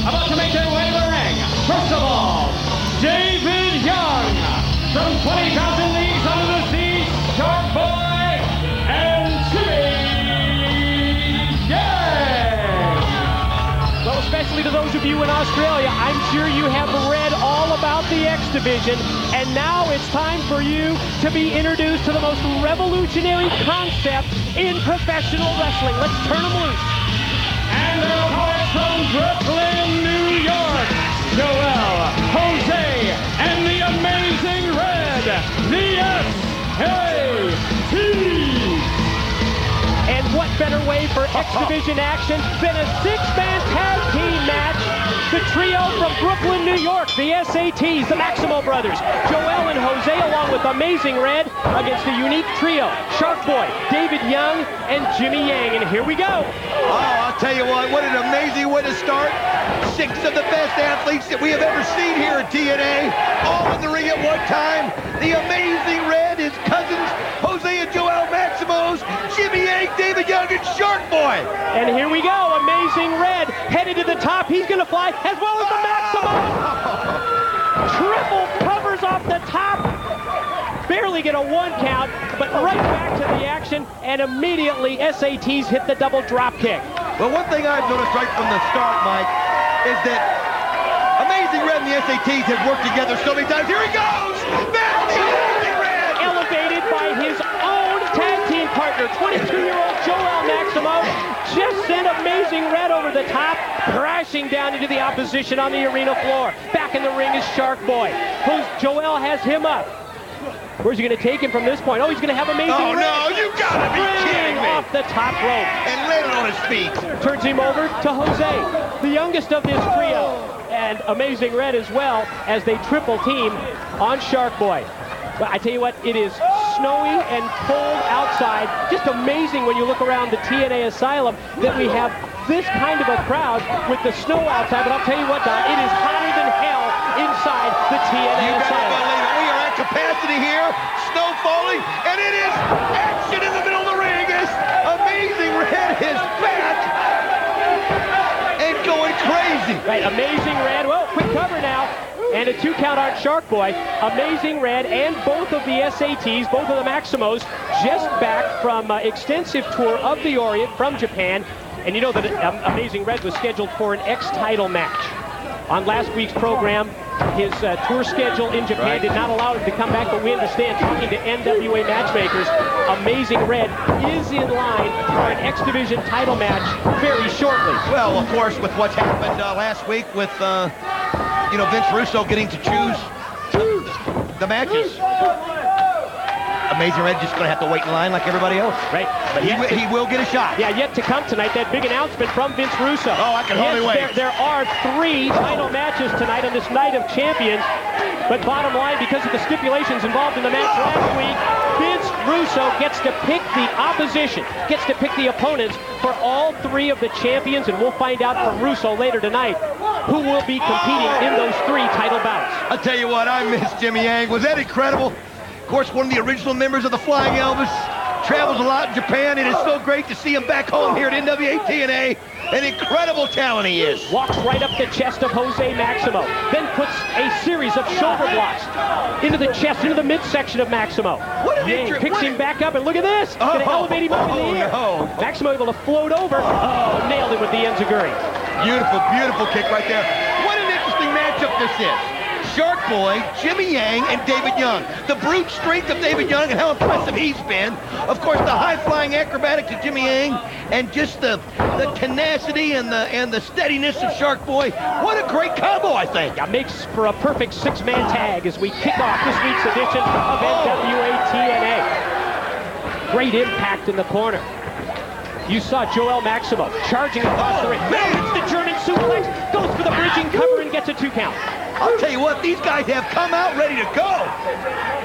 about to make their way to the ring. First of all, David Young from 20,000 Leagues Under the Sea, Shark Boy, and Jimmy Yang. Well, especially to those of you in Australia, I'm sure you have read all about the X Division, and now it's time for you to be introduced to the most revolutionary concept in professional wrestling. Let's turn them loose. And their opponents from Brooklyn, New York, Joel, Jose, and the Amazing Red, the S.A.T. And what better way for X Division action than a six-man tag team match? The trio from Brooklyn, New York, the SATs, the Maximo brothers, Joel and Jose, along with Amazing Red, against the unique trio, Shark Boy, David Young, and Jimmy Yang. And here we go. Oh, I'll tell you what an amazing way to start. 6 of the best athletes that we have ever seen here at TNA, all in the ring at one time. The Amazing Red, his cousins, Jose and Joel Maximos, Jimmy Yang, David Young, and Shark Boy. And here we go, Amazing Red, headed to the top. He's going to fly, as well as the Maximo. Triple covers off the top. Barely get a 1 count, but right back to the action, and immediately SATs hit the double drop kick. Well, one thing I've noticed right from the start, Mike, is that Amazing Red and the SATs have worked together so many times. Here he goes! That's the Amazing Red! Elevated by his own tag team partner, 22-year-old Joel Maximo, just sent Amazing Red over the top, crashing down into the opposition on the arena floor. Back in the ring is Shark Boy. Joel has him up. Where's he going to take him from this point? Oh, he's going to have Amazing Red. Oh, no, you gotta be kidding me. Off the top rope. And landed on his feet. Turns him over to Jose, the youngest of this trio. And Amazing Red as well, as they triple team on Shark Boy. But I tell you what, it is snowy and cold outside. Just amazing when you look around the TNA Asylum that we have this kind of a crowd with the snow outside. But I'll tell you what, Don, it is hotter than hell inside the TNA Asylum. Capacity here, snow falling, and it is action in the middle of the ring as Amazing Red is back and going crazy. Right, Amazing Red, well, quick cover now, and a 2 count on Shark Boy. Amazing Red and both of the SATs, both of the Maximos, just back from extensive tour of the Orient from Japan, and you know that Amazing Red was scheduled for an X-title match. On last week's program, his tour schedule in Japan did not allow him to come back, but we understand, talking to NWA matchmakers, Amazing Red is in line for an X Division title match very shortly. Well, of course, with what's happened last week with, Vince Russo getting to choose the matches. Amazing Red just going to have to wait in line like everybody else. Right. But he will get a shot. Yeah, yet to come tonight, that big announcement from Vince Russo. Oh, I can hardly wait. There are 3 title matches tonight on this Night of Champions. But bottom line, because of the stipulations involved in the match last week, Vince Russo gets to pick the opposition, gets to pick the opponents for all 3 of the champions, and we'll find out from Russo later tonight who will be competing in those 3 title bouts. I'll tell you what, I miss Jimmy Yang. Was that incredible? Of course, one of the original members of the Flying Elvis, travels a lot in Japan. It is so great to see him back home here at NWA TNA. An incredible talent he is. Walks right up the chest of Jose Maximo, then puts a series of shoulder blocks into the chest, into the midsection of Maximo. Yang picks him back up, and look at this. Going to elevate him up in the air. No. Maximo able to float over. Oh, nailed him with the enziguri. Beautiful, beautiful kick right there. What an interesting matchup this is. Shark Boy, Jimmy Yang, and David Young. The brute strength of David Young and how impressive he's been. Of course, the high-flying acrobatics of Jimmy Yang, and just the tenacity and the steadiness of Shark Boy. What a great combo, I think. Yeah, makes for a perfect 6-man tag as we kick off this week's edition of NWA TNA. Great impact in the corner. You saw Joel Maximo charging across the ring. It's the German suplex, goes for the bridging cover and gets a 2 count. I'll tell you what, these guys have come out ready to go.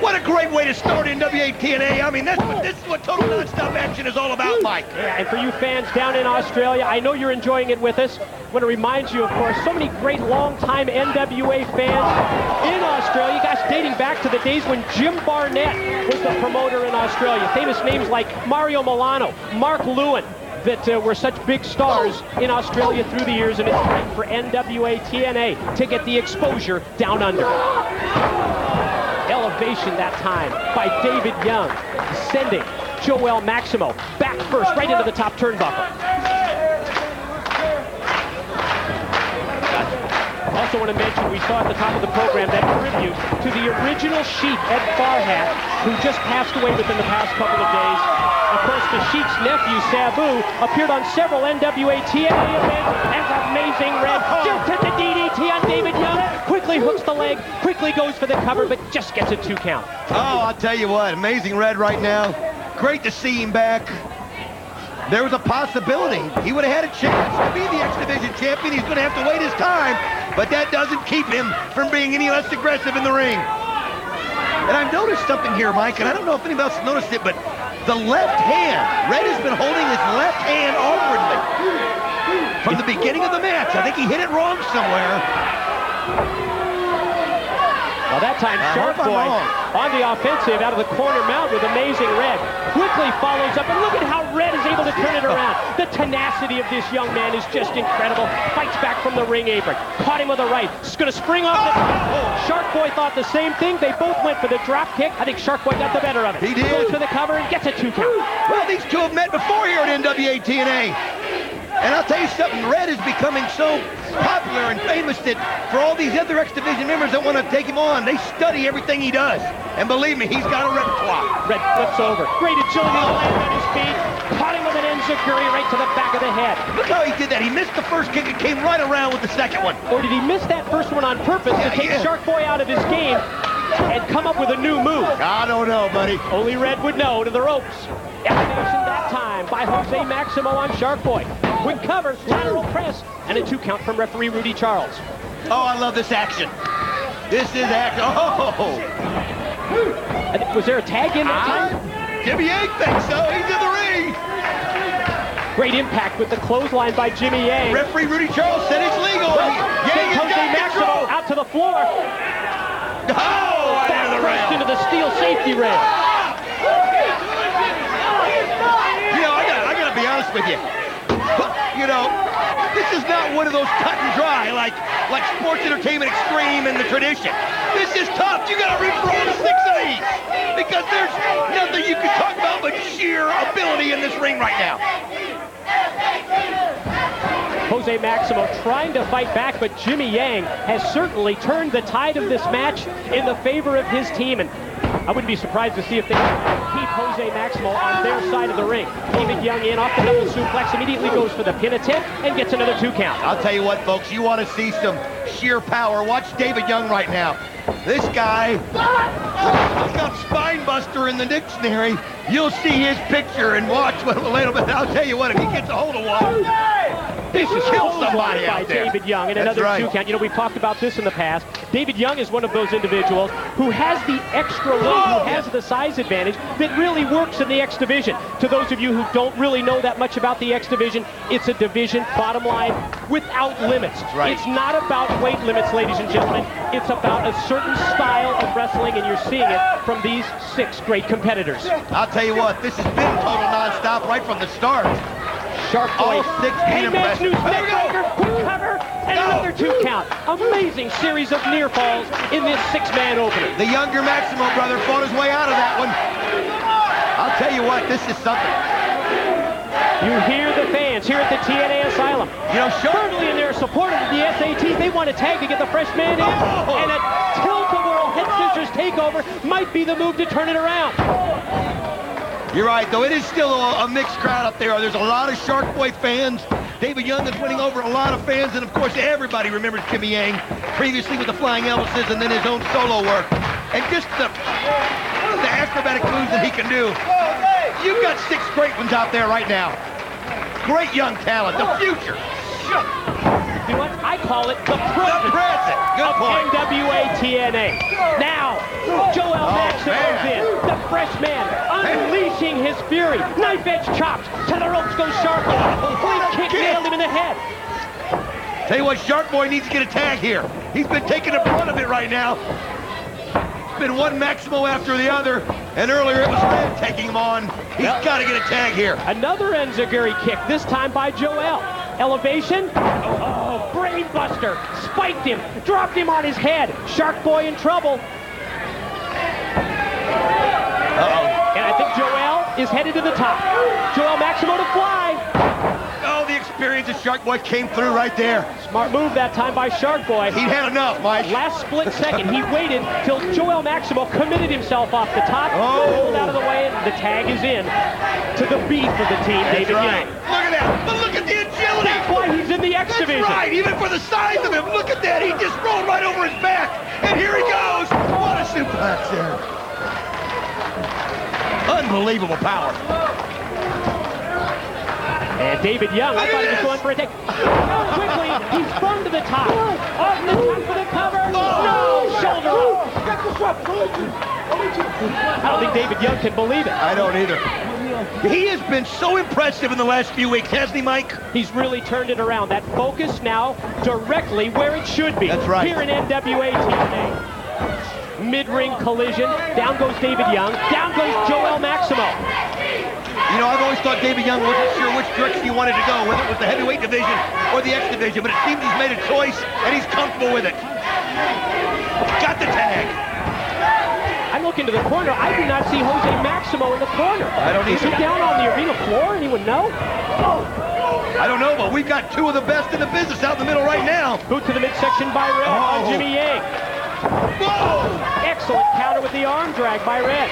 What a great way to start NWA TNA. I mean, this is what total nonstop action is all about, Mike. Yeah, and for you fans down in Australia, I know you're enjoying it with us. I want to remind you, of course, so many great long-time NWA fans in Australia. Guys dating back to the days when Jim Barnett was the promoter in Australia. Famous names like Mario Milano, Mark Lewin, that were such big stars in Australia through the years, and it's time for NWA TNA to get the exposure down under. Elevation that time by David Young, sending Joel Maximo back first, right into the top turnbuckle. Also want to mention, we saw at the top of the program that tribute to the original Sheik, Ed Farhat, who just passed away within the past couple of days. Of course, the Sheik's nephew, Sabu, appeared on several NWA TNA events as Amazing Red. Just hit the DDT on David Young, quickly hooks the leg, quickly goes for the cover, but just gets a 2 count. Oh, I'll tell you what, Amazing Red right now. Great to see him back. There was a possibility he would have had a chance to be the X Division champion. He's going to have to wait his time, but that doesn't keep him from being any less aggressive in the ring. And I've noticed something here, Mike, and I don't know if anybody else has noticed it, but the left hand, Red has been holding his left hand awkwardly from the beginning of the match. I think he hit it wrong somewhere. Well, that time, Shark Boy on the offensive out of the corner mount with Amazing Red. Quickly follows up, and look at how Red is able to turn it around. The tenacity of this young man is just incredible. Fights back from the ring apron. Caught him with a right. He's going to spring off the top. Shark Boy thought the same thing. They both went for the drop kick. I think Shark Boy got the better of it. He did. Goes for the cover and gets a 2 count. Well, these two have met before here at NWA TNA. And I'll tell you something, Red is becoming so popular and famous that for all these other X Division members that want to take him on, they study everything he does. And believe me, he's got a repertoire. Red flips over. Great agility to land on his feet. Caught him with an enziguri right to the back of the head. Look how he did that. He missed the first kick and came right around with the second one. Or did he miss that first one on purpose to take Shark Boy out of his game and come up with a new move? I don't know, buddy. Only Red would know. To the ropes. Elevation that time by Jose Maximo on Shark Boy. Quick cover, lateral press, and a 2 count from referee Rudy Charles. Oh, I love this action. This is action. Oh! Was there a tag in that time? Jimmy Yang thinks so. He's in the ring. Great impact with the clothesline by Jimmy Yang. Referee Rudy Charles said it's legal. Yang has Jose got Maximo control. out to the floor. Oh, Back crashed into the steel safety rail. You know, I gotta be honest with you. You know, this is not one of those cut and dry like Sports Entertainment Extreme and the tradition. This is tough. You gotta root for all 6 of these because there's nothing you can talk about but sheer ability in this ring right now. Jose Maximo trying to fight back, but Jimmy Yang has certainly turned the tide of this match in the favor of his team, and I wouldn't be surprised to see if they keep Jose Maximo on their side of the ring. David Young in off the double suplex, immediately goes for the pin attempt and gets another 2 count. I'll tell you what, folks, you want to see some sheer power. Watch David Young right now. This guy, look up Spine Buster in the dictionary. You'll see his picture and watch a little bit. I'll tell you what, if he gets a hold of one, this is kill somebody by out there. David Young, and That's another right. 2 count. You know, we've talked about this in the past. David Young is one of those individuals who has the extra weight, who has the size advantage that really works in the X Division. To those of you who don't really know that much about the X Division, it's a division, bottom line, without limits. Right. It's not about weight limits, ladies and gentlemen. It's about a certain style of wrestling, and you're seeing it from these 6 great competitors. I'll tell you what, this has been total nonstop right from the start. Shark Boy, All 6 being Hangman's impressive. Noose There we go. neckbreaker, quick cover, and another 2 count. Amazing series of near falls in this 6-man opener. The younger Maximo brother fought his way out of that one. I'll tell you what, this is something. You hear the fans here at the TNA Asylum. You know, Firmly in their support of the SAT, they want a tag to get the fresh man in, and a tilt-a-whirl head scissors takeover might be the move to turn it around. You're right, though. It is still a mixed crowd up there. There's a lot of Shark Boy fans. David Young is winning over a lot of fans, and of course, everybody remembers Jimmy Yang, previously with the Flying Elvises and then his own solo work. And just the acrobatic moves that he can do. You've got 6 great ones out there right now. Great young talent, the future. You know what? I call it the present Good of point. NWA TNA. Now, Joel Maximo's in. The fresh man unleashing his fury. Knife edge chops. To the ropes goes Shark Boy. Fleet kick nailed him in the head. Tell you what, Shark Boy needs to get a tag here. He's been taking the brunt of it right now. It's been one Maximo after the other. And earlier it was Red taking him on. He's got to get a tag here. Another enziguri kick, this time by Joel. Elevation. Oh, brain buster. Spiked him. Dropped him on his head. Shark Boy in trouble. And I think Joel is headed to the top. Joel Maximo to fly. Oh, the experience of Shark Boy came through right there. Smart move that time by Shark Boy. He'd had enough, Mike. Last split second, he waited till Joel Maximo committed himself off the top, rolled out of the way, and the tag is in to the beat for the team, David Young. Look at that. But look at the agility. That's why he's in the X division. That's right. Even for the size of him. Look at that. He just rolled right over his back. And here he goes. What a suplex there. Unbelievable power. And David Young, I thought he was going for a take. Oh, quickly, he's thrown to the top. Off the top for the cover. No, shoulder up. I don't think David Young can believe it. I don't either. He has been so impressive in the last few weeks, hasn't he, Mike? He's really turned it around. That focus now directly where it should be. That's right. Here in NWA TNA. Mid-ring collision. Down goes David Young. Down goes Joel Maximo. You know, I've always thought David Young wasn't sure which direction he wanted to go, whether it was the heavyweight division or the X division, but it seems he's made a choice and he's comfortable with it. Got the tag. I look into the corner. I do not see Jose Maximo in the corner. I don't either. Is he down on the arena floor? Anyone know? I don't know, but we've got two of the best in the business out in the middle right now. Boot to the midsection by Red on Jimmy Yang. Whoa! Excellent counter with the arm drag by Red.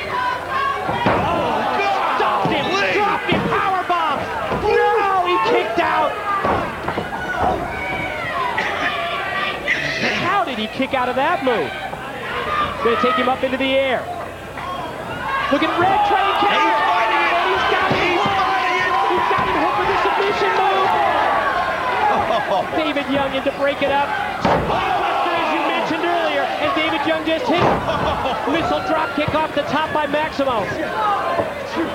Stopped him, dropped him, powerbomb. No, he kicked out. How did he kick out of that move? Gonna take him up into the air. Look at Red trying to counter. He's fighting it. He's got him. He's got him hooked with the submission move. David Young in to break it up. As you mentioned earlier, and David Young just hit missile drop kick off the top by Maximo.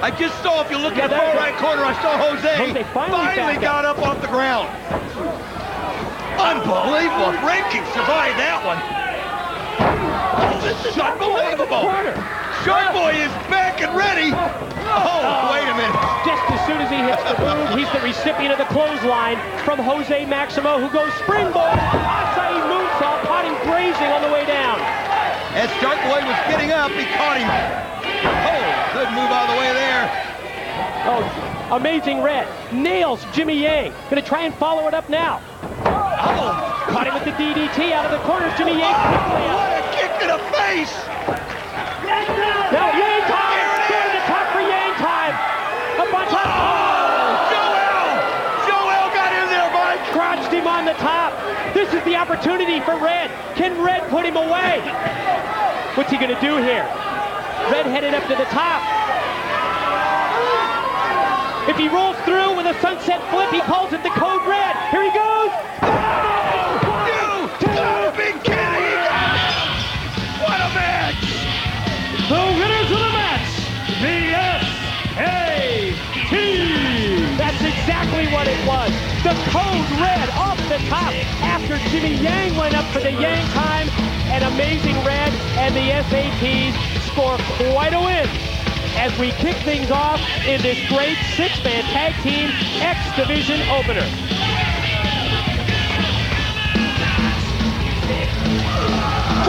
I just saw, if you look at the far right corner, I saw Jose finally got up off the ground. Unbelievable. Red can survive that one. Oh, this is unbelievable. Shark Boy is back and ready. Oh, wait a minute. Just as soon as he hits the move, he's the recipient of the clothesline from Jose Maximo, who goes springboard. Acai moonsault, caught him grazing on the way down. As Shark Boy was getting up, he caught him. Oh, good move out of the way there. Oh, amazing Red. Nails Jimmy Yang. Gonna try and follow it up now. Oh, caught him with the DDT out of the corner. Jimmy Yang quickly up. What a kick to the face. Now Yang time. Go to the top for Yang time. A bunch of... Joel got in there, Mike. Crouched him on the top. This is the opportunity for Red. Can Red put him away? What's he gonna do here? Red headed up to the top. If he rolls through with a sunset flip, he calls it the code Red. Here he goes. You gotta be kidding! What a match! The winners of the match, the S.A.T. That's exactly what it was. The code Red off the top after Jimmy Yang went up for the Yang time. An amazing Red and the SATs score quite a win as we kick things off in this great six-man tag team X Division opener.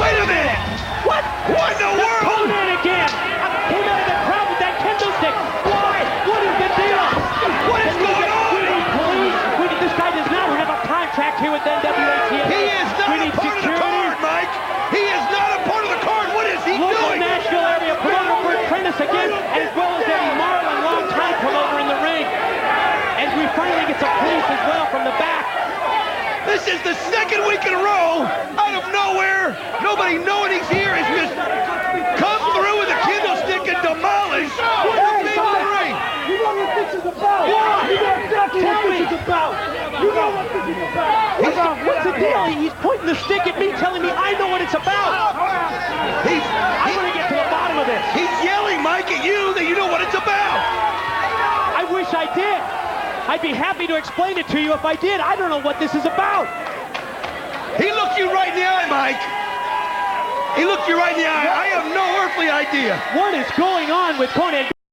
Wait a minute! What? What in the world? Conan again! Came out of the crowd with that kendo stick. Why? What is the deal? What is going on? We need police. This guy does not have a contract here with NWA TNA. He is not We a need part security. of the card, Mike! He is not a part of the card! What is he Local doing? Nashville area promoter for Prentice again, as well as Eddie Marlin, long-time promoter in the ring. And we finally get some police as well from the back. This is the second week in a row, out of nowhere, nobody knowing he's here, he's just come through with a kendo stick and demolish the people in the ring. You know what this is about. You know exactly what this is about. You know what this is about. What's the deal? He's pointing the stick at me, telling me I know what it's about. I'm going to get to the bottom of this. He's yelling, Mike, at you that you know what it's about. I wish I did. I'd be happy to explain it to you if I did. I don't know what this is about. He looked you right in the eye, Mike. He looked you right in the eye. I have no earthly idea. What is going on with Conan?